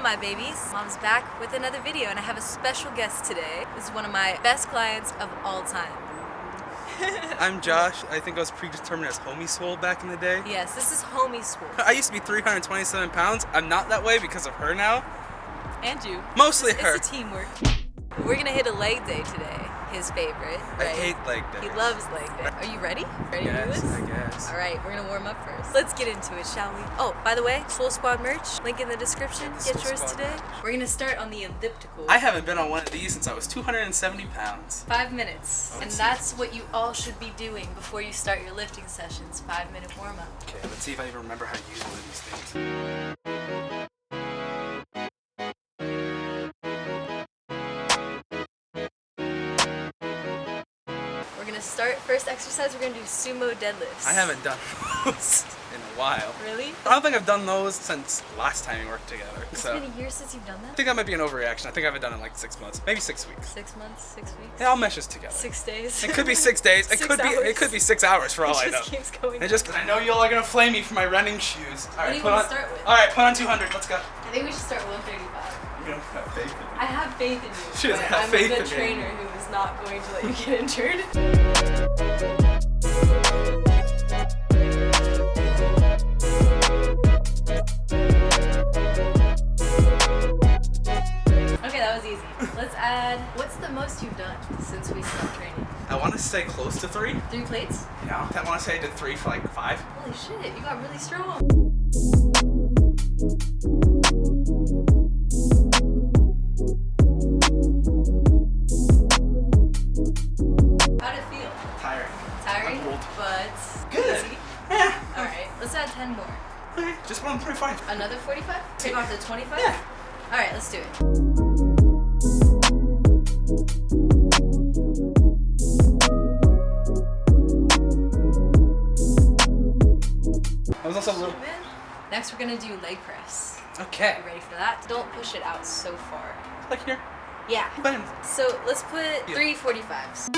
my babies? Mom's back with another video and I have a special guest today. This is one of my best clients of all time. I'm Josh. I think I was predetermined as MamaSwole back in the day. Yes, this is MamaSwole. I used to be 327 pounds. I'm not that way because of her now. And you. Mostly her. It's a teamwork. We're gonna hit a leg day today. His favorite, right? I hate leg day. He loves leg day. Are you ready? Ready to do this? I guess. All right, we're gonna warm up first. Let's get into it, shall we? Oh, by the way, Swole Squad merch, link in the description. Get yours today. We're gonna start on the elliptical. I haven't been on one of these since I was 270 pounds. 5 minutes. And that's what you all should be doing before you start your lifting sessions. 5-minute warm up. Okay, let's see if I even remember how to use one of these things. Start first exercise, we're gonna do sumo deadlifts. I haven't done those in a while. Really? I don't think I've done those since last time we worked together. It's been a year since you've done that? I think that might be an overreaction. I think I haven't done it in like 6 months, maybe 6 weeks. 6 months, 6 weeks? Yeah, I'll mesh this together. 6 days. It could be 6 days. It could be 6 hours for all I know. It just keeps going. It just, I know y'all are gonna flame me for my running shoes. All right, what do you want to start with? All right, put on 200. Let's go. I think we should start 135. You don't have faith in me. I have faith in you. She doesn't have faith in me. I'm a good trainer who is not going to let you get injured. Okay, that was easy. Let's add, what's the most you've done since we stopped training? I want to say close to 3. 3 plates? Yeah. I want to say I did 3 for like 5. Holy shit, you got really strong. How'd it feel? Tired. Tiring? I'm old. But Good. easy? Yeah. Alright, let's add 10 more. Okay, just put on 35. Another 45? Take off the 25? Yeah. Alright, let's do it. I was also a little... Next we're gonna do leg press. Okay. You ready for that? Don't push it out so far. Like here. Yeah. Bend. So let's put 3 45s.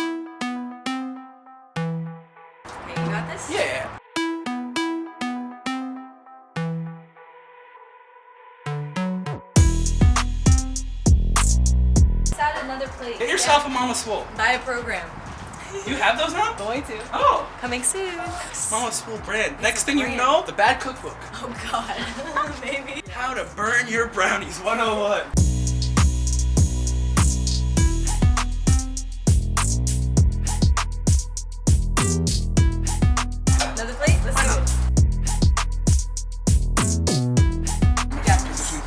Okay, you got this? Yeah. Let's add another plate. Get yourself a MamaSwole. Buy a program. You have those now? Going to. Oh. Coming soon. MamaSwole brand. Next thing brand. you know, the bad cookbook. Oh god. Maybe. How to burn your brownies 101. Another plate? Let's do it. Gap position.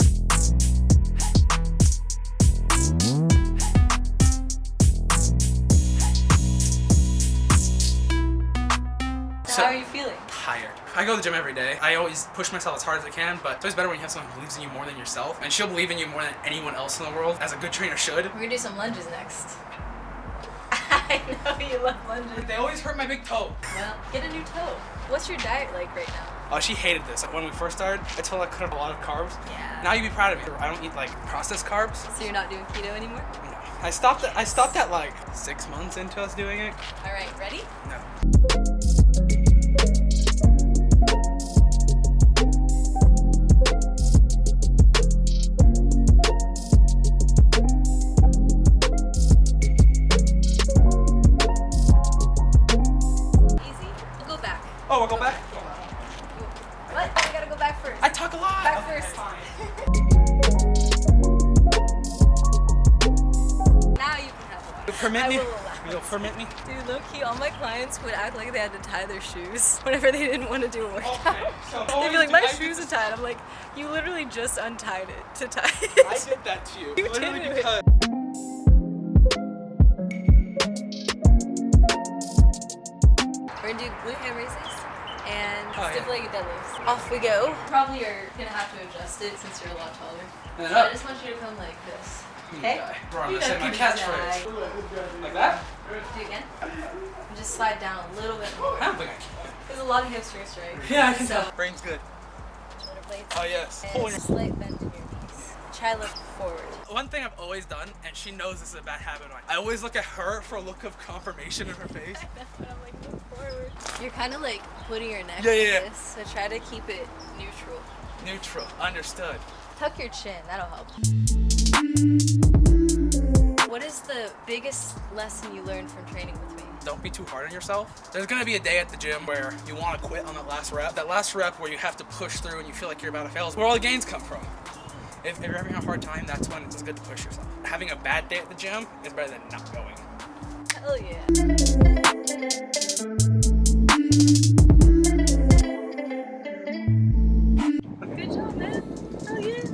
How are you feeling? Tired. I go to the gym every day. I always push myself as hard as I can, but it's always better when you have someone who believes in you more than yourself. And she'll believe in you more than anyone else in the world, as a good trainer should. We're gonna do some lunges next. I know you love lunges. They always hurt my big toe. Well, get a new toe. What's your diet like right now? Oh, she hated this. When we first started, I told her I cut out a lot of carbs. Yeah. Now you'd be proud of me. I don't eat like processed carbs. So you're not doing keto anymore? No. I stopped at like 6 months into us doing it. All right, ready? No. Oh, we'll go back? What? I gotta go back first. I talk a lot. Back first. Now you can have one. You'll permit me? I will allow You'll permit me? Dude, low-key, all my clients would act like they had to tie their shoes whenever they didn't want to do a workout. Okay, so They'd be like, my shoes are tied. I'm like, you literally just untied it to tie it. I did that to you. You Literally did it. because... We're gonna do glute ham raises and Oh, stiff-legged deadlifts. Off we go. Probably are gonna have to adjust it since you're a lot taller. And then So up. I just want you to come like this. You Okay? die. We're on You the same know, my you catchphrase. die. Like that? Do it again. And just slide down a little bit more. I don't think I can. There's a lot of hamstrings, right? Yeah, I can So, tell. Brain's good. shoulder blades. Oh, yes. And Pulling. slight bend in your knees. Try look forward. One thing I've always done, and she knows this is a bad habit of mine, I always look at her for a look of confirmation in her face. But I'm like, look forward. You're kind of like putting your neck Yeah, like yeah, yeah. this, so try to keep it neutral. Neutral. Understood. Tuck your chin, that'll help. What is the biggest lesson you learned from training with me? Don't be too hard on yourself. There's gonna be a day at the gym where you want to quit on that last rep. That last rep where you have to push through and you feel like you're about to fail is where all the gains come from. If you're having a hard time, that's when it's good to push yourself. Having a bad day at the gym is better than not going. Hell yeah. Good job, man. Hell yeah.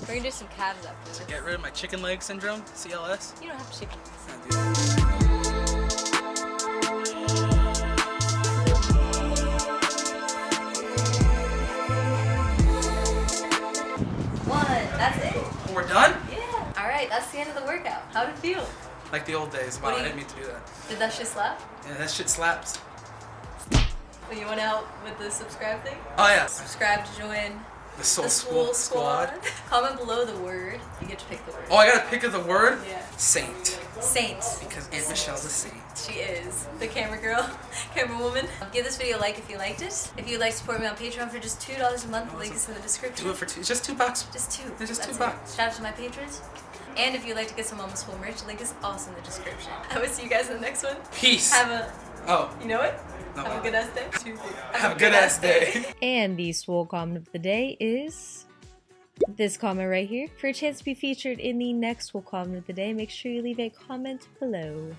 We're gonna do some calves after this. Get rid of my chicken leg syndrome, CLS. You don't have chicken legs. That's it. We're done? Yeah. Alright, that's the end of the workout. How'd it feel? Like the old days. Wow, I didn't mean to do that. Did that shit slap? Yeah, that shit slaps. Well, you want to help with the subscribe thing? Oh yeah. Subscribe to join The Swole Squad. Comment below the word. You get to pick the word. Oh, I gotta pick the word? Yeah. Saint. Saint. Because Aunt Michelle's a saint. She is the camera girl, camera woman. Give this video a like if you liked it. If you'd like to support me on Patreon for just $2 a month, the link is in the description. Do it for $2. It's just $2. Just $2. It's just That's $2. it. Shout out to my patrons. And if you'd like to get some MamaSwole merch, the link is also in the description. I will see you guys in the next one. Peace. Have a... Oh. You know it? No. Have a good ass day. Have a good ass day. And the swole comment of the day is this comment right here. For a chance to be featured in the next swole comment of the day, make sure you leave a comment below.